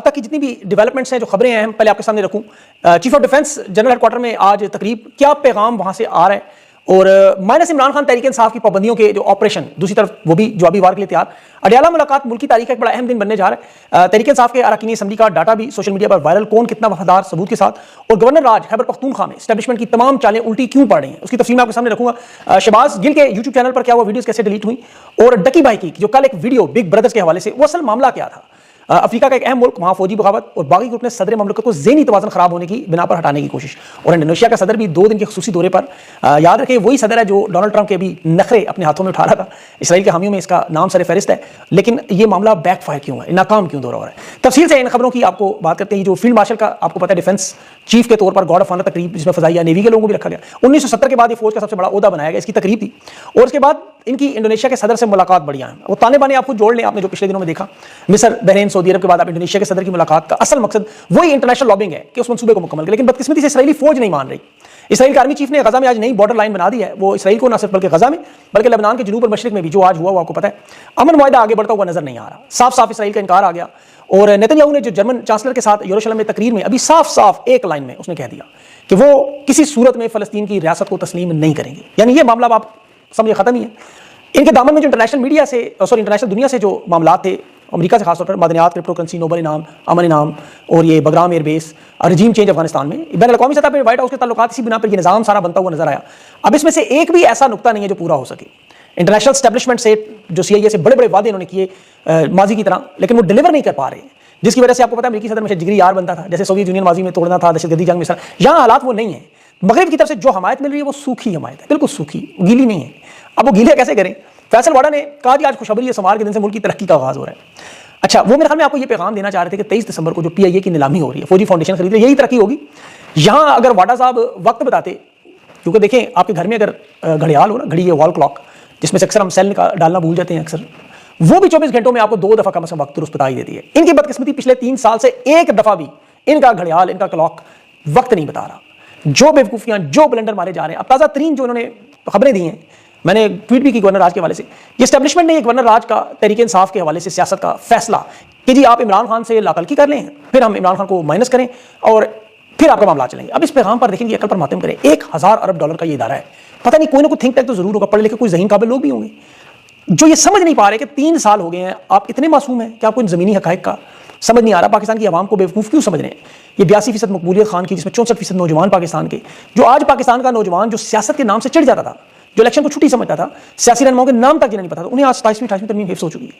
तक की जितनी भी डेवलपमेंट्स हैं, जो खबरें हैं, हम पहले आपके सामने रखूं। Chief of defence general headquarter में आज तकरीब, क्या पैगाम वहां से आ रहा है, और माइनस इमरान खान तहरीक इंसाफ की पाबंदियों के जो ऑपरेशन, दूसरी तरफ वो भी जवाबी वार के लिए तैयार। अडयाला मुलाकात मुल्क की तारीख का एक बड़ा अहम दिन बनने जा रहा है। तहरीक इंसाफ के अरकान असम्बली का डाटा भी सोशल मीडिया पर वायरल, कौन कितना वफादार सबूत के साथ, और गवर्नर राज खैबर पख्तूनख्वा में एस्टेब्लिशमेंट की तमाम चालें उल्टी क्यों पड़ रही हैं, उसकी तफसील मैं आपके सामने रखूंगा। शहबाज गिल के यूट्यूब चैनल पर क्या हुआ, वीडियोस कैसे डिलीट हुई, और डकी भाई की जो कल एक वीडियो बिग ब्रदर्स के हवाले से, वो असल मामला क्या था। अफ्रीका का एक अहम मुल्क, वहां फौजी बगावत और बागी ग्रुप ने सदर ममलकत को ज़हनी तवाज़ुन खराब होने की बिना पर हटाने की कोशिश, और इंडोनेशिया का सदर भी 2 दिन के खुसूसी दौरे पर, याद रखें वही सदर है जो डोनाल्ड ट्रंप के भी नखरे अपने हाथों में उठा रहा था। इसराइल के हामियों में इसका नाम सर फहरिस्त है, लेकिन ये मामला बैकफायर क्यों है, नाकाम क्यों दौरा हो रहा है। तफसील से इन खबरों की आपको बात करते हैं। जो फील्ड मार्शल का आपको पता है डिफेंस चीफ के तौर पर गॉड ऑफ ऑनर तकरीब, जिसमें फजाइया नेवी के लोगों को भी रखा गया, 1970 के बाद ये फौज का सबसे बड़ा ओहदा बनाया गया, इसकी तकरीब थी। और उसके बाद इनकी इंडोनेशिया के सदर से मुलाकात बढ़िया है, वो ताने बाने आपको जोड़ लें, आपने जो पिछले दिनों में देखा मिस्र, बहरीन, सऊदी अरब के बाद आप इंडोनेशिया के सदर की मुलाकात का असल मकसद वही इंटरनेशनल लॉबिंग है कि उस मंसूबे को मुकम्मल करें। लेकिन बदकिस्मती से इसराइली फौज नहीं मान रही। इसराइल के आर्मी चीफ ने गजा में आज नई बॉर्डर लाइन बना दी है। वो इसराइल को न सिर्फ बल्कि गजा में बल्कि लेबनान के जनूब और मशरिक में भी जो आज हुआ वो आपको पता है, अमन मुआहदा आगे बढ़ता हुआ नजर नहीं आ रहा। साफ साफ इसराइल का इनकार आ गया, और नेतन्याहू ने जो जर्मन चांसलर के साथ यरूशलेम में तकरीर में अभी साफ साफ एक लाइन में उसने कह दिया कि वो किसी सूरत में फलस्तीन की रियासत को तस्लीम नहीं करेंगे। यानी ये मामला आप समझिए खत्म ही है। इनके दामन में जो इंटरनेशनल मीडिया से, इंटरनेशनल दुनिया से जो मामला थे, अमेरिका से खासतौर पर मादनियात, क्रिप्टो करेंसी, नोबल इनाम, अमन इनाम, और ये बगराम एयरबेस, रजीम चेंज अफगानिस्तान में, बैन अल-अक़वामी सतह पर व्हाइट हाउस के ताल्लुकात, इसी बिना पर यह निज़ाम सारा बनता हुआ नजर आया। अब इसमें से एक भी ऐसा नुकता नहीं है जो पूरा हो सके। इंटरनेशनल एस्टेब्लिशमेंट से जो CIA से बड़े बड़े वादे इन्होंने किए माजी की तरह, लेकिन वो डिलीवर नहीं कर पा रहे, जिसकी वजह से आपको पता है अमेरिकी सदर में जिगरी यार बनता था, जैसे सोवियत यूनियन माजी में तोड़ना था, दहशतगर्दी जंग में। यहाँ हालात वो नहीं है। मगरब की तरफ से जो हमायत मिल रही है वो सूखी हमायत है, बिल्कुल सूखी, गीली नहीं है। अब वो गीले कैसे करें। फैसल वाडा ने कहा कि आज खुशखबरी है, सोमवार के दिन से मुल्क की तरक्की का आगाज हो रहा है। अच्छा, वो मेरे ख्याल में आपको ये पैगाम देना चाह रहे थे कि 23 दिसंबर को जो PIA की नीलामी हो रही है, फौजी फाउंडेशन खरीद रही है, यही तरक्की होगी। यहाँ अगर वाडा साहब वक्त बताते, क्योंकि देखें आपके घर में अगर घड़ियाल हो ना, घड़ी है वॉल क्लॉक, जिसमें से अक्सर हम सेल डालना भूल जाते हैं अक्सर, वो भी 24 घंटों में आपको 2 दफ़ा कम से कम वक्त दुरुस्त बता ही देती है। इनकी बदकिस्मती पिछले 3 साल से एक दफ़ा भी इनका घड़ियाल, इनका क्लॉक वक्त नहीं बता रहा। जो बेवकूफ़ियाँ, जो ब्लेंडर मारे जा रहे हैं। अब ताज़ा तरीन जो उन्होंने खबरें दी हैं, मैंने ट्वीट भी की गवर्नर राज के हवाले से, ये एस्टेब्लिशमेंट ने गवर्नर राज का तहरीक इंसाफ के हवाले से सियासत का फैसला कि जी आप इमरान खान से लाकलकी कर लें, फिर हम इमरान खान को माइनस करें और फिर आपका मामला चलेंगे। अब इस पैगाम पर देखेंगे, अकल पर मातम करें। 1000 अरब डॉलर का ये इदारा है, पता नहीं कोई ना कोई थिंक टैंक तो जरूर होगा, पढ़े लिखे कोई ज़हीन काबिल लोग भी होंगे जो ये समझ नहीं पा रहे कि 3 साल हो गए हैं, आप इतने मासूम हैं कि आपको इन ज़मीनी हक़ाइक़ का समझ नहीं आ रहा। पाकिस्तान की आवाम को बेवकूफ़ क्यों समझ रहे हैं। ये 82% मकबूलियत खान की, जिसमें 64% नौजवान पाकिस्तान के, जो आज पाकिस्तान का नौजवान जो सियासत के नाम से चिढ़ जाता था, जो इलेक्शन को छुट्टी समझता था, सियासी रहनुमाओं के नाम तक जिन्हें नहीं पता था, उन्हें आज 27वीं तरमीम हिफ्ज़ हो चुकी है।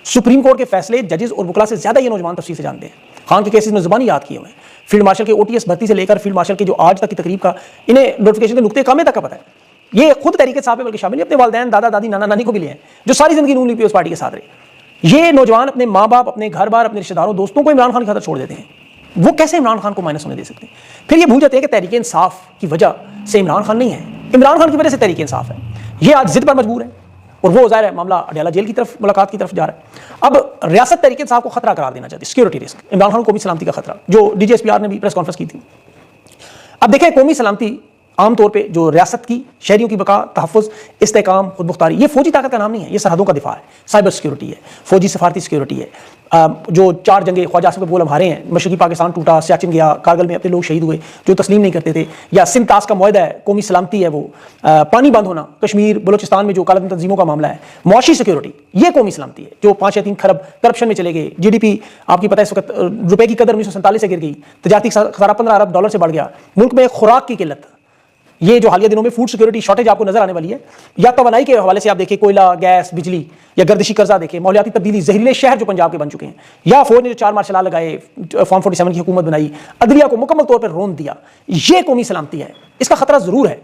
सुप्रीम कोर्ट के फैसले जजेस और वकला से ज़्यादा ये नौजवान तफसील से जानते हैं। खान के केसेस में ज़ुबानी याद किए हुए हैं। फील्ड मार्शल के OTS भर्ती से लेकर फील्ड मार्शल के जो आज तक की तकरीब का, इन्हें नोटिफिकेशन के नुक्ते कामे तक का पता है। ये खुद तहरीक इंसाफ में बल्कि शामिल अपने वालिदैन, दादा दादी, नाना नानी को भी लिए हैं, जो सारी जिंदगी नून लीग पीपल्स पार्टी के साथ रहे। ये नौजवान अपने माँ बाप, अपने घर बार, अपने रिश्तेदारों, दोस्तों को इमरान खान की खातिर छोड़ देते हैं। वो कैसे इमरान खान को माइनस होने दे सकते हैं। फिर ये भूल जाते हैं कि तहरीक इंसाफ की वजह से इमरान खान नहीं है, इमरान खान की वजह से तहरीक इंसाफ है। ये आज जिद पर मजबूर है, और वो ज़ाहिर है मामला अडयाला जेल की तरफ, मुलाकात की तरफ जा रहा है। अब रियासत तहरीक इंसाफ को खतरा करार देना चाहती है, सिक्योरिटी रिस्क, इमरान खान को भी सलामती का खतरा, जो DGSPR ने भी प्रेस कॉन्फ्रेंस की थी। अब देखें, कौमी सलामती आमतौर पे जो रियासत की, शहरियों की बका, तहफ़्फ़ुज़, इस्तेहकाम, खुद मुख्तारी, ये फौजी ताकत का नाम नहीं है, ये सरहदों का दिफा है, साइबर सिक्योरिटी है, फौजी सफारती सिक्योरिटी है। जो 4 जंगे ख्वाजा आसिफ अब्दुल हमारे हैं, मशरक़ी पाकिस्तान टूटा, सियाचिन गया, कारगिल में अपने लोग शहीद हुए जो तस्लीम नहीं करते थे, या सिंध तास का मुआहदा है, कौमी सलामती है, वो पानी बंद होना, कश्मीर बलोचिस्तान में जो काला तंजीमों का मामला है, मुआशी सिक्योरिटी, ये कौमी सलामती है। जो 5 या 3 खरब करप्शन में चले गए, GDP आपकी पता है इस वक्त रुपए की कदर 1947 से गिर गई, तजारती खसारा 15 अरब डॉलर से बढ़ गया, मुल्क में खुराक की किल्लत, ये जो हालिया दिनों में फूड सिक्योरिटी शॉर्टेज आपको नजर आने वाली है, या तवानाई के हवाले से आप देखिए, कोयला, गैस, बिजली, या गर्दिशी कर्जा देखें, माहौलियाती तब्दीली, जहरीले शहर जो पंजाब के बन चुके हैं, या फौज ने जो 4 मार्शल लगाए, फॉर्म 47 की हुकूमत बनाई, अदलिया को मुकम्मल तौर पर रोन दिया, ये कौमी सलामती है। इसका खतरा जरूर है।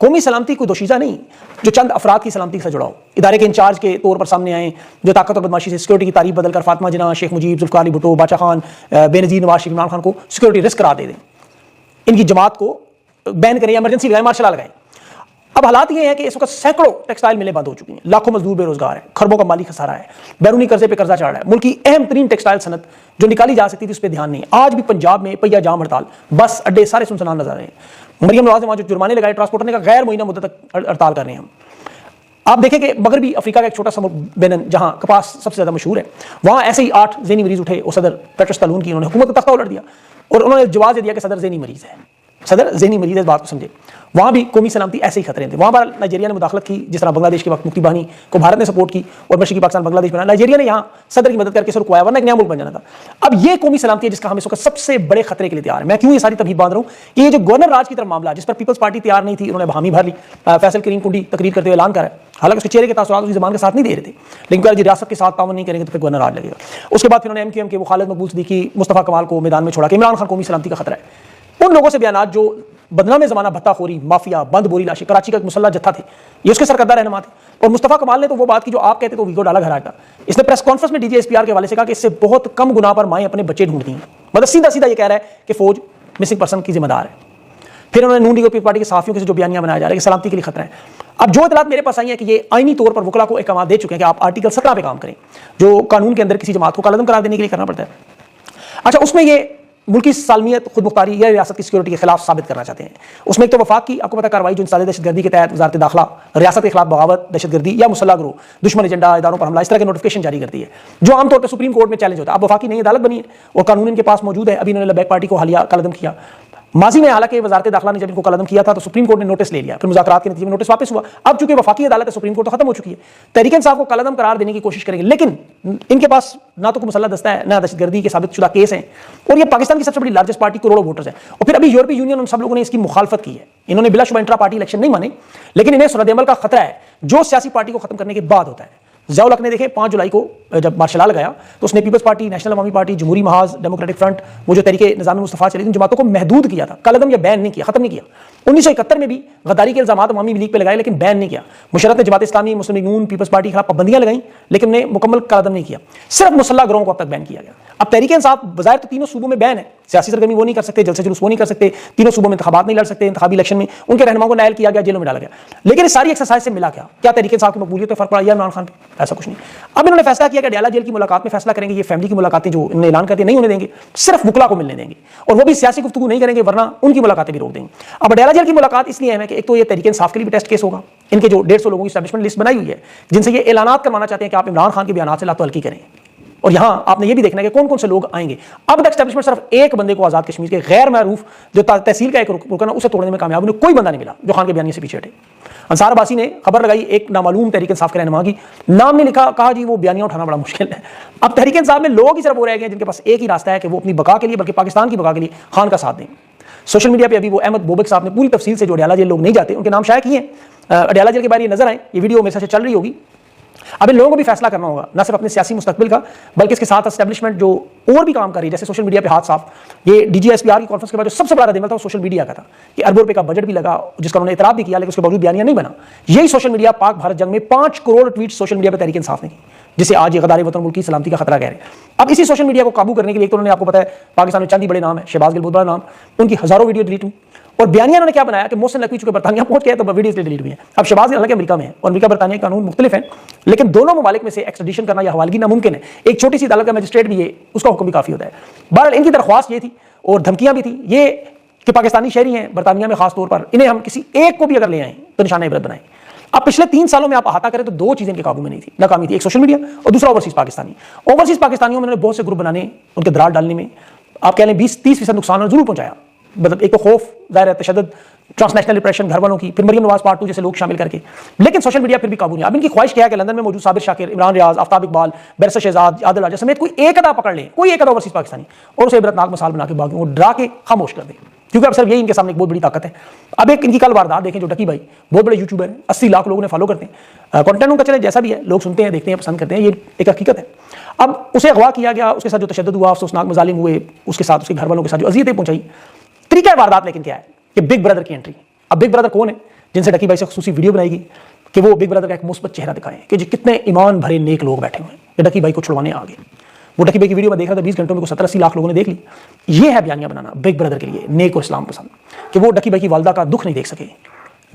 कौमी सलामती कोई दोशीज़ा नहीं जो चंद अफराद की सलामती से जुड़ा हो, इदारे के इंचार्ज के तौर पर सामने आए, जो ताकत और बदमाशी से सिक्योरिटी की तारीफ बदलकर फातिमा जिन्ना, शेख मुजीब, जुल्फ़िकार अली भुट्टो, बादशाह खान, बेनज़ीर नवाज शरीफ, इमरान खान को सिक्योरिटी रिस्क करार दे दें, इनकी जमात को बैन करें, इमरजेंसी लगाए, मार्शल लगाएं। अब हालात ये हैं कि इस वक्त सैकड़ों टेक्सटाइल मिलें बंद हो चुकी हैं, लाखों मजदूर बेरोजगार हैं, खरबों का माली खसारा है, बैरूनी कर्जे पे कर्जा चढ़ रहा है। मुल्क की अहम तरीन टेक्सटाइल सनत जो निकाली जा सकती थी उस पर ध्यान नहीं। आज भी पंजाब में पहिया जाम हड़ताल, बस अड्डे सारे सुनसान नजर आ रहे हैं। मरियम नवाज ने वहां जो जुर्माने लगाए ट्रांसपोर्टर ने का गैर मुइना मुद्दत तक हड़ताल कर रहे हैं हम। अब देखें, कौमी सलामती आप देखें कि मगरबी अफ्रीका का एक छोटा सा बेनन, जहां कपास सबसे ज्यादा मशहूर है, वहां ऐसे ही 8 ज़हनी मरीज उठे और सदर पेट्रोस तलून की उन्होंने हुकूमत का तख्ता उलट दिया और उन्होंने जवाब दिया कि सदर ज़हनी मरीज है, सदर ज़हनी मरीज है। इस बात को समझे। वहां भी कौमी सलामती ऐसे ही खतरे थे। वहां पर नाइजीरिया ने मुदाखलत की, जिस तरह बांग्लादेश के वक्त मुक्ति बाहिनी को भारत ने सपोर्ट की और मशरकी पाकिस्तान बांग्लादेश बना, नाइजीरिया ने यहाँ सदर की मदद करके सर रुकवाया, वरना एक नया मुल्क बन जाना था। अब ये कौमी सलामती है जिसका हम इस वक्त सबसे बड़े खतरे के लिए तैयार है। मैं क्यों ये सारी तभी बांध रहा हूँ कि ये जो गवर्नर राज की तरफ मामला, जिस पर पीपल्स पार्टी तैयार नहीं थी, उन्होंने बहामी भर ली। फैसल करीम कुंडी तकरीर करते हुए ऐलान करा है, हालांकि उसके चेहरे के तासुरात उसी जबान के साथ नहीं दे रहे थे, लेकिन अगर रियासत के साथ तावन नहीं करेंगे तो फिर गवर्नर राज लगेगा। उसके बाद फिर उन्होंने MQM के वो खालिद मकबूल सिद्दीकी, मुस्तफा कमाल को मैदान में छोड़ा कि इमरान खान कौमी सलामती का खतरा है। उन लोगों से बयान जो बदनाम ज़माना भत्ताखोरी, माफिया, बंद बोरी लाशें, कराची का एक मुसल्ला जत्था थे, ये उसके सरकर्दा रहनुमा थे। और मुस्तफा कमाल ने तो वो बात की जो आप कहते तो वीडियो डाला घर आया। इसने प्रेस कॉन्फ्रेंस में DG SPR के हवाले से कहा कि इससे बहुत कम गुनाह पर माएँ अपने बच्चे ढूंढती हैं। मतलब सीधा सीधा ये कह रहा है कि फौज मिसिंग पर्सन की जिम्मेदार है। फिर उन्होंने नून लीग पीपल्स पार्टी के सहाफियों के जो बयानियां बनाया जा रहा है कि सलामती के लिए खतरा है। अब जो इतलात मेरे पास आई है कि ये आईनी तौर पर वकला को एक अहकाम दे चुके हैं कि आप आर्टिकल 17 पे काम करें, जो कानून के अंदर किसी जमात को कालअदम करार देने के लिए करना पड़ता है। अच्छा, उसमें ये मुल्की सालमियत, खुद मुख्तारी या रियासत की सिक्योरिटी के खिलाफ साबित करना चाहते हैं। उसमें एक तो वफाक की आपको पता कार्रवाई जो इंसानी दहशतगर्दी के तहत वजारत दाखिला रियासत के खिलाफ बगावत, दहशतगर्दी या मुसल्लह गिरोह, दुश्मन एजेंडा, इदारों पर हमला, इस तरह के नोटिफिकेशन जारी करती है, जो आमतौर पर सुप्रीम कोर्ट में चैलेंज होता है। अब वफाकी नई अदालत बनी है और कानून इनके पास मौजूद है। अभी इन्होंने लबैक पार्टी को हालिया कलअदम किया। माजी में हालांकि वजारत दाखिला ने जब इनको कलअदम किया था तो सुप्रीम कोर्ट ने नोटिस ले लिया, फिर मुज़ाकरात के नतीजे में नोटिस वापस हुआ। अब चूंकि वफाकी अदालत है, सुप्रीम कोर्ट तो खत्म हो चुकी है, तहरीक इंसाफ को कलअदम करार देने की कोशिश करेंगे, लेकिन इनके पास ना तो कोई मुसल्लह दस्ता है, ना दहशतगर्दी के साबित शुदा केस हैं, और ये पाकिस्तान की सबसे बड़ी लार्जेस्ट पार्टी, करोड़ों वोटर्स है। और फिर अभी यूरोपीय यूनियन उन सब लोगों ने इसकी मुखालफत की है। इन्होंने बिलाशुबा इंट्रा पार्टी इलेक्शन नहीं माने, लेकिन इन्हें सूरत-ए-अमल का खतरा है जो सियासी पार्टी को खत्म करने के बाद होता है। ज़ियाउल हक ने देखे 5 जुलाई को जब मार्शल लॉ लगाया तो उसने पीपल्स पार्टी, नेशनल अवामी पार्टी, जमहूरी महाज, डेमोक्रेटिक फ्रंट, वो जो तरीके निज़ाम मुस्तफ़ा चली, उन जमातों को महदूद किया था, कलअदम या बैन नहीं किया, खत्म नहीं किया। 1971 में भी गद्दारी के इल्ज़ामात अवामी लीग पे लगाए, लेकिन बैन नहीं किया। मुशर्रफ ने जमात इस्लामी, मुस्लिम लीग नून, पीपल्स पार्टी के खिलाफ पाबंदियां लगाई, लेकिन उन्हें मुकम्मल कलअदम नहीं किया। सिर्फ मुसल्लह गिरोहों को अब तक बैन किया गया। अब तहरीक इंसाफ बज़ाहिर तो तीनों सूबों में बैन है, सियासी सरगर्मी वो नहीं कर सकते, जलसे जुलूस वो नहीं कर सकते, तीनों सूबों में इंतखाबात नहीं लड़ सकते, इंतखाबी इलेक्शन में उनके रहनुमाओं को नायल किया गया, जेलों में डाला गया। लेकिन इस सारी एक्सरसाइज से मिला क्या तहरीक इंसाफ की मकबूलियत पर फर्क पड़ा या इमरान खान पे? ऐसा कुछ नहीं। अब इन्होंने फैसला किया कि अडयाला जेल की मुलाकात में फैसला करेंगे, ये फैमिली की मुलाकातें जो इन्होंने ऐलान कर दिया नहीं होने देंगे, सिर्फ वकला को मिलने देंगे, और वो भी सियासी गुफ्तगू नहीं करेंगे, वरना उनकी मुलाकातें भी रोक देंगे। अब अडयाला जेल की मुलाकात इसलिए है कि एक तो ये तहरीक इंसाफ के लिए भी टेस्ट केस होगा, इनके जो 150 लोगों की एस्टैब्लिशमेंट लिस्ट बनाई हुई है, जिनसे ये ऐलानात करवाना चाहते हैं कि आप इमरान खान के बयान से लातो हल्की करें। और यहां आपने ये भी देखना है कि कौन कौन से लोग आएंगे। अब तक एस्टैब्लिशमेंट सिर्फ एक बंदे को आजाद कश्मीर के गैर मारूफ जो तहसील का एक रुकन है उसे तोड़ने में कामयाब, उन्हें कोई बंदा नहीं मिला जो खान के बयान से पीछे हटे। अंसार अब्बासी ने खबर लगाई एक नामालूम तहरीक इंसाफ के रहनुमा की, नाम नहीं लिखा, कहा जी वो बयानियां उठाना बड़ा मुश्किल है। अब तहरीक इंसाफ में लोग ही सिर्फ वो रह गए जिनके पास एक ही रास्ता है कि वो अपनी बका के लिए, बल्कि पाकिस्तान की बका के लिए खान का साथ दें। सोशल मीडिया पे अभी वो अहमद बोबक साहब ने पूरी तफसील से जो अडयाला जेल लोग नहीं जाते उनके नाम शाया किए हैं, अडयाला जेल के बारे में नजर आए, ये वीडियो मेरे साथ चल रही होगी। अब इन लोगों को भी फैसला करना होगा, न सिर्फ अपने सियासी मुस्तकबिल का, बल्कि इसके साथ एस्टैब्लिशमेंट जो और भी काम कर रही है, जैसे सोशल मीडिया पे हाथ साफ। ये DG SPR की कॉन्फ्रेंस के बाद जो सबसे बड़ा रद्द-ए-अमल था वो सोशल मीडिया का था कि अरबों रुपए का बजट भी लगा, जिसका उन्होंने इतराफ भी किया, लेकिन उसके बावजूद बयानिया नहीं बना। यही सोशल मीडिया पाक भारत जंग में 5 करोड़ ट्वीट सोशल मीडिया पर तहरीक इंसाफ ने की, जिसे आज ये गद्दारी वतन मुल्क की सलामती का खतरा कह रहे हैं। अब इसी सोशल मीडिया को काबू करने के लिए तो उन्होंने, आपको पता है पाकिस्तान में चंद ही बड़े नाम है, शहबाज गिल बहुत बड़ा नाम, उनकी हजारों वीडियो डिलीट हुई। और बयानिया ने क्या बनाया कि मोहसिन नकवी चूंकि बरतानिया पहुंच गए तो वीडियोस डिलीट हुई है। अब शहबाज गिल हालांकि अमेरिका में है और अमेरिका बरतानिया के कानून मुख्तलिफ हैं, लेकिन दोनों ममालिक में से एक्सट्रेडिशन करना या हवालगी नामुमकिन है। एक छोटी सी अदालत का मजिस्ट्रेट भी है, उसका हुक्म भी काफी होता है। बहरहाल इनकी दरख्वास्त ये थी और धमकियां भी थी ये कि पाकिस्तानी शहरी हैं बरतानिया में खास तौर पर, इन्हें हम किसी एक को भी अगर ले आए तो निशाना इबरत बनाएं। अब पिछले 3 सालों में आप अहाता करें तो 2 चीजें इनके काबू में नहीं थी, नाकामी थी, एक सोशल मीडिया और दूसरा ओवरसीज पाकिस्तानी। ओवरसीज पाकिस्तानियों में बहुत से ग्रुप बनाने, उनके दरार डालने में आप कह लें 20-30% नुकसान जरूर पहुंचाया। मतलब एक तो खौफ जाहिर है, तशद्दुद, ट्रांसनेशनल डिप्रेशन घर वालों की, फिर मरियम नवाज पार्ट 2 जैसे लोग शामिल करके, लेकिन सोशल मीडिया फिर भी काबू नहीं। अब इनकी ख्वाहिश क्या है कि लंदन में मौजूद साबिर शाकिर, इमरान रियाज, आफ्ताब इकबाल, बैरिस्टर शहजाद, आदिल राजा समेत कोई एक अदा पकड़ लें, कोई एक अदा ओवरसीज पाकिस्तानी, और उसे इबरतनाक मिसाल बना के बाकी वो डरा के खामोश कर दें, क्योंकि अब सिर्फ यही इनके सामने एक बहुत बड़ी ताकत है। अब एक इनकी कल वारदात देखें, जो डकी भाई बहुत बड़े यूट्यूबर हैं, 80 लाख लोगों ने फॉलो करते हैं, कंटेंट उनका चले जैसा भी है, लोग सुनते हैं, देखते हैं, पसंद करते हैं, ये एक हकीकत है। अब उसे अगवा किया गया, उसके साथ जो तशद्दुद हुआ, अफसोसनाक मजालिम हुए, उसके साथ उसके घर वालों के साथ जो अज़ियतें पहुंचाई, तरीका है वारदात लेकिन क्या है कि बिग ब्रदर की एंट्री। अब बिग ब्रदर कौन है जिनसे डकी भाई से खुसूसी वीडियो बनाएगी कि वो बिग ब्रदर का एक मुस्बत चेहरा दिखाएं कि जी कितने ईमान भरे नेक लोग बैठे हुए हैं, कि डकी भाई को छुड़वाने आ गए। वो डकी भाई की वीडियो में देख रहा था, 20 घंटों में 70-80 लाख लोगों ने देख ली। ये है बयानिया बनाना बिग ब्रदर के लिए, नेक और इस्लाम पसंद, कि वो डकी भाई की वालदा का दुख नहीं देख सके।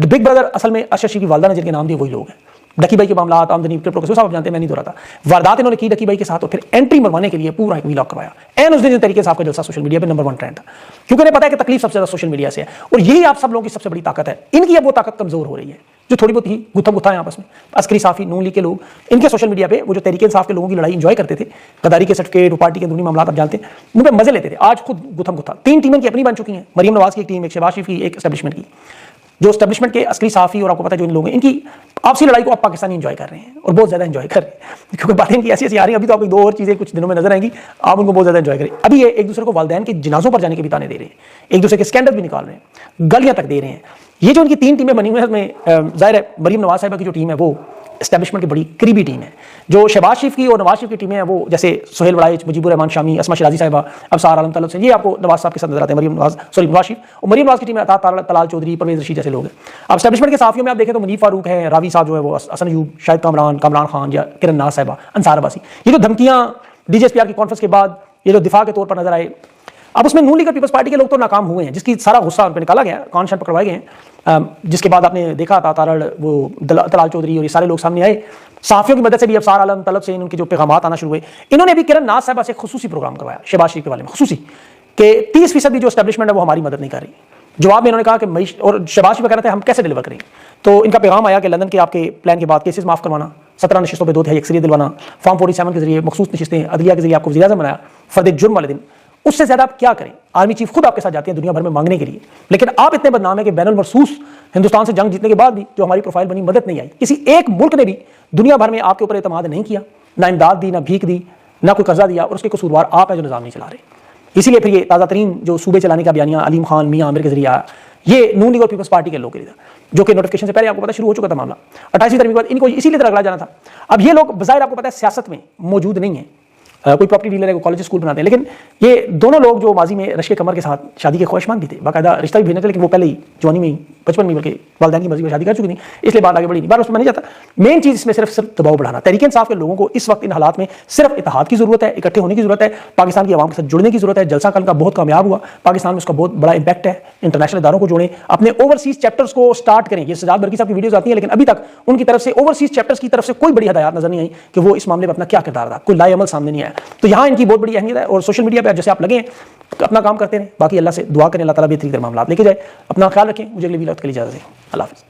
बिग ब्रदर असल में अशशी की वालदा ने जिनके नाम दिए वही लोग हैं। डकी भाई के मामला, आमदनी, क्रिप्टो केस, सब आप जानते हैं, मैं नहीं दोहराता। वारदात इन्होंने की डकी भाई के साथ और फिर एंट्री मरवाने के लिए पूरा एक वीलॉग करवाया। एंड उस दिन तरीके से आपका जलसा सोशल मीडिया पे नंबर 1 ट्रेंड था, क्योंकि उन्हें पता है कि तकलीफ सबसे ज्यादा सोशल मीडिया से है। और यही आप सब लोगों की सबसे बड़ी ताकत है। इनकी अब वो ताकत कमजोर हो रही है जो थोड़ी बहुत ही गुत्थम गुत्था है आपस में। अस्करी साफी, नून लीग के लोग, इनके सोशल मीडिया पे वो जो तहरीक इंसाफ के लोगों की लड़ाई एंजॉय करते थे, गद्दारी के सर्टिफिकेट, पार्टी के अंदरूनी मामला आप जानते हैं, उन पर मजे लेते थे, आज खुद गुत्थम गुत्था। 3 टीमें की अपनी बन चुकी हैं, मरियम नवाज की एक टीम, एक शहबाज शरीफ की, एक एस्टेब्लिशमेंट की। जो एस्टेब्लिशमेंट के अस्करी साफी और आपको पता है जो इन लोग हैं, इनकी आपसी लड़ाई को आप पाकिस्तानी एंजॉय कर रहे हैं और बहुत ज्यादा एंजॉय कर रहे हैं, क्योंकि बातें इनकी ऐसी ऐसी आ रही हैं। अभी तो आपको 2 और चीजें कुछ दिनों में नजर आएंगी, आप उनको बहुत ज्यादा एंजॉय करें। अभी ये एक दूसरे को वालिदैन के जनाजों पर जाने के भी ताने दे रहे हैं, एक दूसरे के स्कैंडल भी निकाल रहे हैं, गालियां तक दे रहे हैं। ये जो इनकी 3 टीमें बनी हुई है, उसमें जाहिर है मरियम नवाज साहिबा की जो टीम है वो एस्टेब्लिशमेंट की बड़ी करीबी टीम है। जो शहबाज शरीफ की और नवाज शरीफ की टीमें हैं वो जैसे सुहेल वड़ाइच, मुजीबुर रहमान शामी, असमा शराजी साहिबा, अबसार आलम तलब से, ये आपको नवाज साहब के साथ नजर आते हैं। नवाज शरीफ और मरियम नवाज की टीम में अता तलाल चौधरी, परवेज रशीद जैसे लोग हैं। अब एस्टेब्लिशमेंट के साफियों में आप देखें तो मुनीफ फारूक है, रावी साहब जो है वो हसन अयूब, शाहिद कामरान खान या किरण नाज साहिबा, अंसार अब्बासी। ये जो धमकियां DGSPR की कॉन्फ्रेंस के बाद ये जो दिफा के तौर पर नजर आए, अब उसमें नून लीग और पीपल्स पार्टी के लोग तो नाकाम हुए हैं, जिसकी सारा गुस्सा उन पर निकाला गया, कान शान पकड़वाए गए हैं। जिसके बाद आपने देखा था तारड़, वो तलाल चौधरी और ये सारे लोग सामने आए, साफियों की मदद से भी अबसार आलम तलब से उनके जो पैगाम आना शुरू हुए। इन्होंने भी किरण नाज साहिबा से खुसूसी प्रोग्राम करवाया शहबाज शरीफ के बारे में, खुसूसी कि 30% जो एस्टेब्लिशमेंट है वो हमारी मदद नहीं कर रही। जवाब में इन्होंने कहा कि और शहबाज शरीफ कह रहे थे हम कैसे डिलीवर करें। तो इनका पैगाम आया कि लंदन के आपके प्लान के बाद केसेस माफ करवाना, 17 नशिस्तों पर 2/3 अक्सरियत दिलवाना, फॉर्म 47 के जरिए मखसूस नशिस्तें अदलिया के जरिए आपको वज़ीर आज़म बनाया फर्द जुर्म वाले दिन। उससे ज्यादा आप क्या करें? आर्मी चीफ खुद आपके साथ जाती है दुनिया भर में मांगने के लिए, लेकिन आप इतने बदनाम है कि बैनुल मरसूस हिंदुस्तान से जंग जीतने के बाद भी जो हमारी प्रोफाइल बनी, मदद नहीं आई। किसी एक मुल्क ने भी दुनिया भर में आपके ऊपर एतमाद नहीं किया, ना इमदाद दी, ना भीख दी, ना कोई कर्जा दिया, और उसके कसूरवार आप है जो निजाम नहीं चला रहे। इसीलिए फिर ये ताज़ा तरीन जो सूबे चलाने का बयानिया अलीम खान मियां आमिर के जरिए आया, ये नून लीग और पीपल्स पार्टी के लोग के लिए था, जो कि नोटिफिकेशन से पहले आपको पता शुरू हो चुका था मामला। 28वीं तारीख के बाद इनको इसीलिए रगड़ा जाना था। अब ये लोग बज़ाहिर आपको पता है सियासत में मौजूद नहीं है, कोई प्रॉपर्टी डीलर है, कोई कॉलेज स्कूल बनाते हैं, लेकिन ये दोनों लोग जो माजी में रश्के कमर के साथ शादी के ख्वाहिशमंद भी थे, बाकायदा रिश्ता भी भेजने थे, लेकिन वो पहले ही जवानी में ही, बचपन में, बल्कि वालिदैन की मर्जी में शादी कर चुकी थी, इसलिए बात आगे बढ़ी नहीं। बार उसमें नहीं जाता। मेन चीज़ इसमें सिर्फ दबाव बढ़ाना। तहरीक इंसाफ के लोगों को इस वक्त इन हालात में सिर्फ इत्तेहाद की जरूरत है, इकट्ठे होने की जरूरत है, पाकिस्तान की आवाम के साथ जुड़ने की जरूरत है। जलसा कल का बहुत कामयाब हुआ, पाकिस्तान में उसका बहुत बड़ा इंपैक्ट है। इंटरनेशनल इदारों को जोड़ें, अपने ओवरसीज चैप्टर्स को स्टार्ट करें। ये सजाद बरकी साहब की वीडियोस आती हैं, लेकिन अभी तक उनकी तरफ से ओवरसीज चैप्टर्स की तरफ से कोई बड़ी हदायत नजर नहीं आई कि वो इस मामले में अपना क्या किरदार था, कोई लाए अमल सामने नहीं आया। तो यहाँ इनकी बहुत बड़ी अहमियत है। और सोशल मीडिया पे जैसे आप लगे हैं, अपना काम करते रहें, बाकी अल्लाह से दुआ करें, अल्लाह ताला बेहतरीन मामला लेके जाए। अपना ख्याल रखें। मुझे अगले वीडियो के लिए इजाज़त दें। अल्लाह हाफ़िज़।